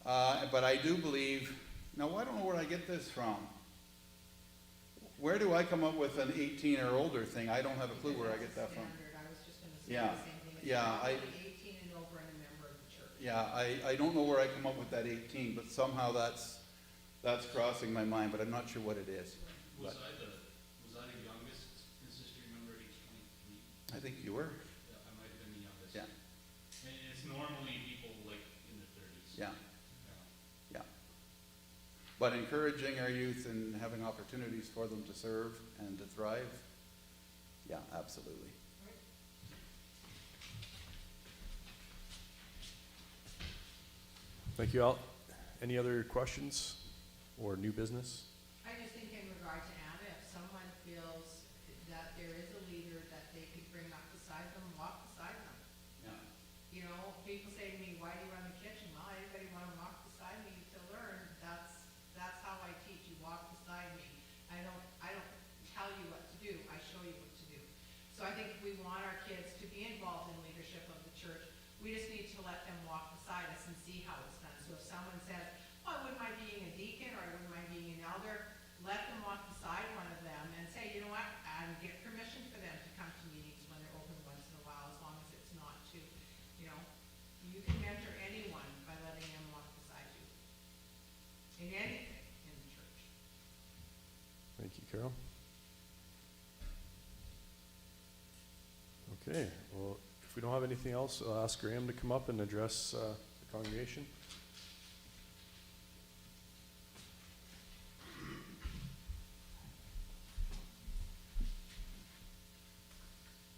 but I do believe, now I don't know where I get this from. Where do I come up with an 18 or older thing? I don't have a clue where I get that from. Standard. I was just going to say Yeah. the same thing. It's Yeah, gotta be 18 and over and a member of the church. Yeah, I don't know where I come up with that 18, but somehow that's crossing my mind, but I'm not sure what it is. Was But I the youngest consistory member at age 23? I think you were. Yeah, I might have been the youngest. Yeah. And it's normally people like in their 30s. Yeah. Yeah. Yeah. But encouraging our youth and having opportunities for them to serve and to thrive, yeah, absolutely. Thank you, Al. Any other questions or new business? I just think in regard to Anna, if someone feels that there is a leader that they could bring up beside them, walk beside them. Yeah. You know, people say to me, why do you run the kitchen? Well, anybody want to walk beside me to learn, that's how I teach. You walk beside me. I don't tell you what to do, I show you what to do. So I think if we want our kids to be involved in leadership of the church, we just need to let them walk beside us and see how it's done. So if someone says, oh, I wouldn't mind being a deacon, or I wouldn't mind being a Okay, well, if we don't have anything else, I'll ask Graham to come up and address the congregation.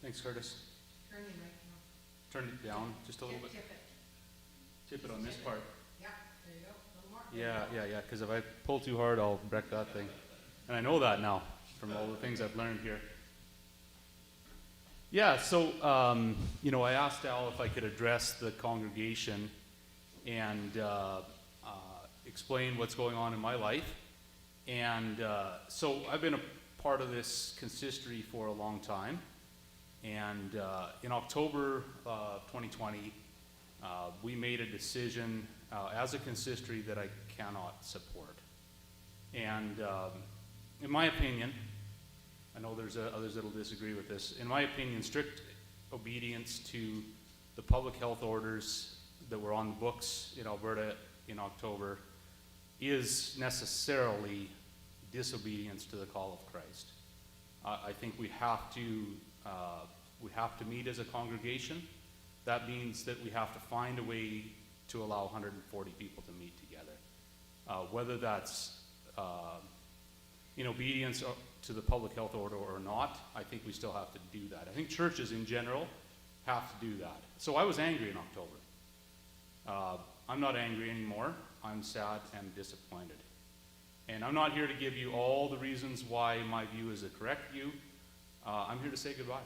Thanks, Curtis. Turn your mic Turn it down just a on. little bit. Tip it. Tip it on this part. Yeah, there you go, a little more. Yeah, because if I pull too hard, I'll wreck that thing. And I know that now from all the things I've learned here. Yeah, so, I asked Al if I could address the congregation and explain what's going on in my life. And so I've been a part of this consistory for a long time. And in October 2020, we made a decision as a consistory that I cannot support. And in my opinion, I know there's others that will disagree with this. In my opinion, strict obedience to the public health orders that were on the books in Alberta in October is necessarily disobedience to the call of Christ. I think we have to meet as a congregation. That means that we have to find a way to allow 140 people to meet together. Whether that's in obedience to the public health order or not, I think we still have to do that. I think churches in general have to do that. So I was angry in October. I'm not angry anymore. I'm sad and disappointed. And I'm not here to give you all the reasons why my view is the correct view. I'm here to say goodbye.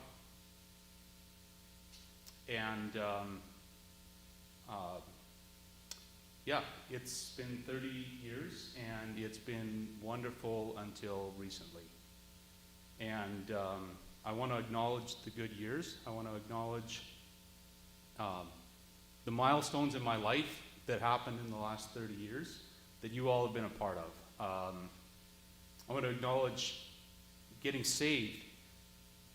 And it's been 30 years, and it's been wonderful until recently. And I want to acknowledge the good years. I want to acknowledge the milestones in my life that happened in the last 30 years that you all have been a part of. I want to acknowledge getting saved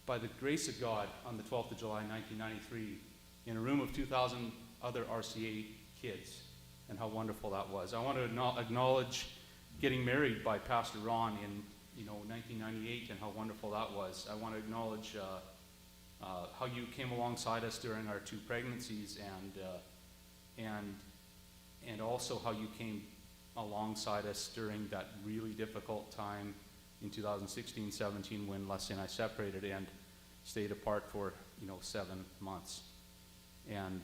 by the grace of God on the 12th of July, 1993, in a room of 2,000 other RCA kids, and how wonderful that was. I want to acknowledge getting married by Pastor Ron in 1998, and how wonderful that was. I want to acknowledge how you came alongside us during our 2 pregnancies, and also how you came alongside us during that really difficult time in 2016-17 when Leslie and I separated and stayed apart for 7 months. And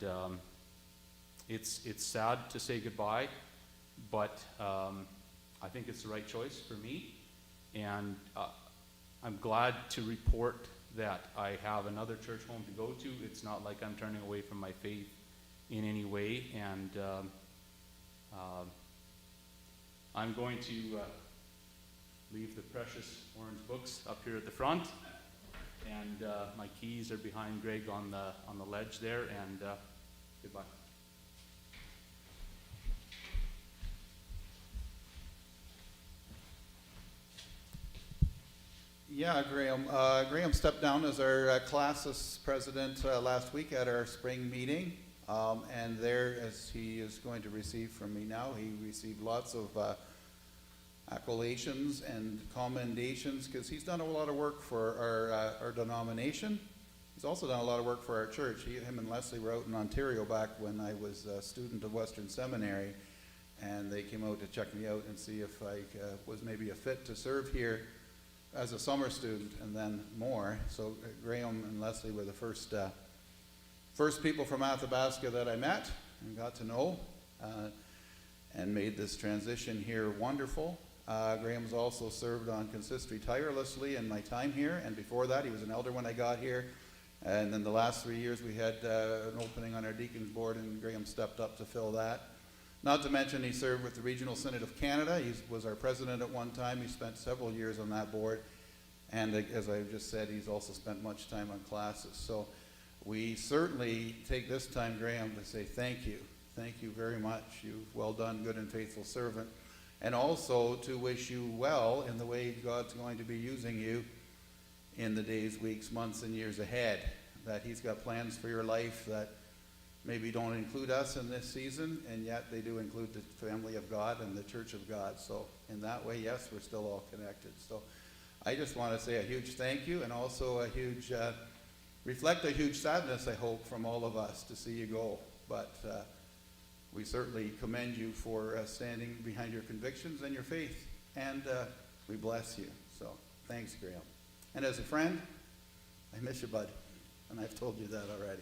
it's sad to say goodbye, but I think it's the right choice for me. And I'm glad to report that I have another church home to go to. It's not like I'm turning away from my faith in any way. And I'm going to leave the precious orange books up here at the front. And my keys are behind Greg on the ledge there. And goodbye. Yeah, Graham. Graham stepped down as our classes president last week at our spring meeting. And there, as he is going to receive from me now, he received lots of accolades and commendations because he's done a lot of work for our denomination. He's also done a lot of work for our church. Him and Leslie were out in Ontario back when I was a student of Western Seminary, and they came out to check me out and see if I was maybe a fit to serve here as a summer student and then more. So Graham and Leslie were the first people from Athabasca that I met and got to know and made this transition here wonderful. Graham's also served on consistory tirelessly in my time here, and before that he was an elder when I got here. And then the last 3 years we had an opening on our Deacons board, and Graham stepped up to fill that. Not to mention he served with the Regional Synod of Canada. He was our president at one time. He spent several years on that board. And as I just said, he's also spent much time on classes. So we certainly take this time, Graham, to say thank you. Thank you very much. You've well done, good and faithful servant. And also to wish you well in the way God's going to be using you in the days, weeks, months, and years ahead. That he's got plans for your life that maybe don't include us in this season, and yet they do include the family of God and the church of God. So in that way, yes, we're still all connected. So I just want to say a huge thank you, and also a huge reflect a huge sadness, I hope, from all of us to see you go. But we certainly commend you for standing behind your convictions and your faith, and we bless you. So thanks, Graham. And as a friend, I miss you, bud, and I've told you that already.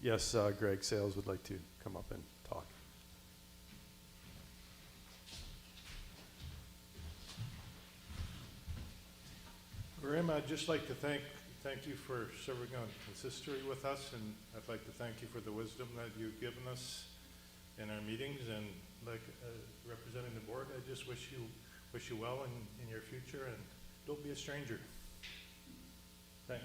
Yes, Greg Sales would like to come up and talk. Graham, I'd just like to thank you for serving on consistory with us, and I'd like to thank you for the wisdom that you've given us in our meetings, and like representing the board, I just wish you well in your future, and don't be a stranger. Thanks.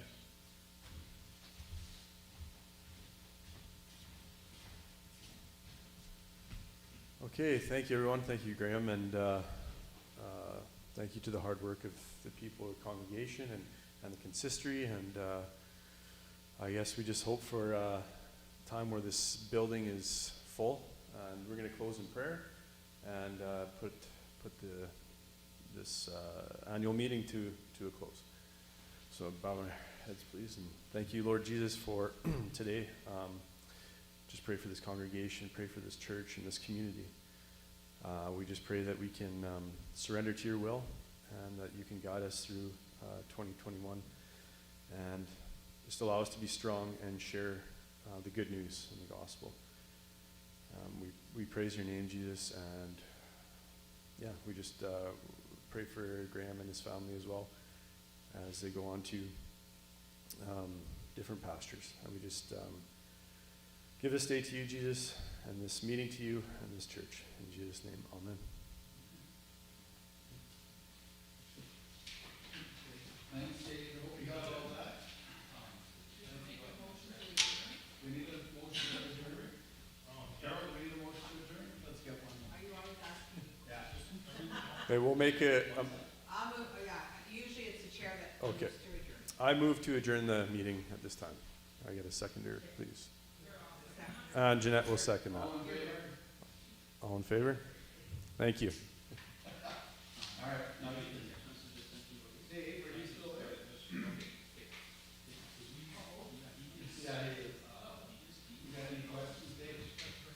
Okay, thank you, everyone. Thank you, Graham, and thank you to the hard work of the people of the congregation and the consistory. And I guess we just hope for a time where this building is full. And we're going to close in prayer and put this annual meeting to a close. So bow our heads, please, and thank you, Lord Jesus, for today. Just pray for this congregation, pray for this church and this community. We just pray that we can surrender to your will and that you can guide us through 2021 and just allow us to be strong and share the good news in the gospel. We praise your name, Jesus, and yeah, we just pray for Graham and his family as well as they go on to different pastures. And we just give this day to you, Jesus, and this meeting to you and this church. In Jesus' name, amen. Thanks, Dave. I hope you got all that. We need a motion to adjourn. Carol, we need a motion to adjourn? Let's get one. Are you always asking me? Yeah. Okay, we'll make it. I'll move, usually it's the chair that Okay. moves to adjourn. I move to adjourn the meeting at this time. I get a seconder, please. And Jeanette will second that. All in favor? Thank you. All right, now you